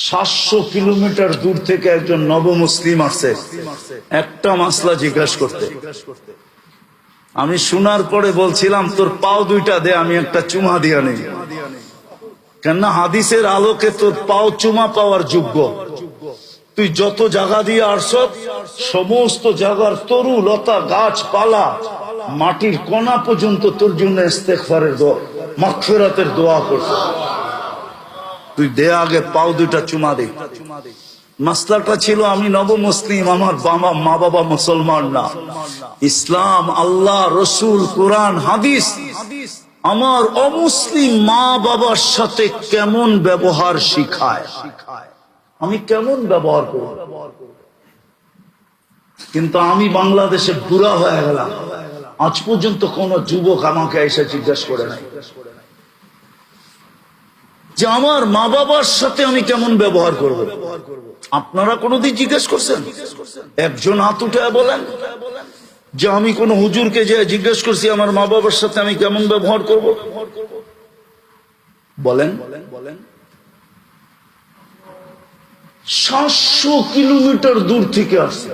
700 kilometre দূর থেকে একজন নবমুসলিম আসছে একটা মাসলা জিজ্ঞাসা করতে। আমি শোনার পরে বলছিলাম, তোর পাও দুইটা দে, আমি একটা চুমা দিয়া নেই। কেননা হাদিসের আলোকে তোর পাও চুমা পাওয়ার যোগ্য। তুই যত জায়গা দিয়ে আসছ, সমস্ত জায়গার তরু লতা গাছপালা মাটির কণা পর্যন্ত তোর জন্য ইস্তেগফারের দোয়া, মাগফিরাতের দোয়া করছে। তুই দে আগে পাও দুইটা চুমা দে। মাসলাটা ছিল, আমি নবমুসলিম, আমার মা বাবা মুসলমান না। ইসলাম, আল্লাহ, রসুল, কোরআন, হাদিস আমার অমুসলিম মা বাবার সাথে কেমন ব্যবহার শিখায়, আমি কেমন ব্যবহার করব। কিন্তু আমি বাংলাদেশে বুড়া হয়ে গেলাম, আজ পর্যন্ত কোন যুবক আমাকে এসে জিজ্ঞাসা করে নাই যে আমার মা বাবার সাথে আমি কেমন ব্যবহার করব। আপনারা কোনদিন জিজ্ঞেস করছেন? একজন হাত উঠে বলেন যে আমি কোন হুজুরকে যে জিজ্ঞেস করছি আমার মা বাবার সাথে আমি কেমন ব্যবহার করব? বলেন। 700 কিলোমিটার দূর থেকে আসছে।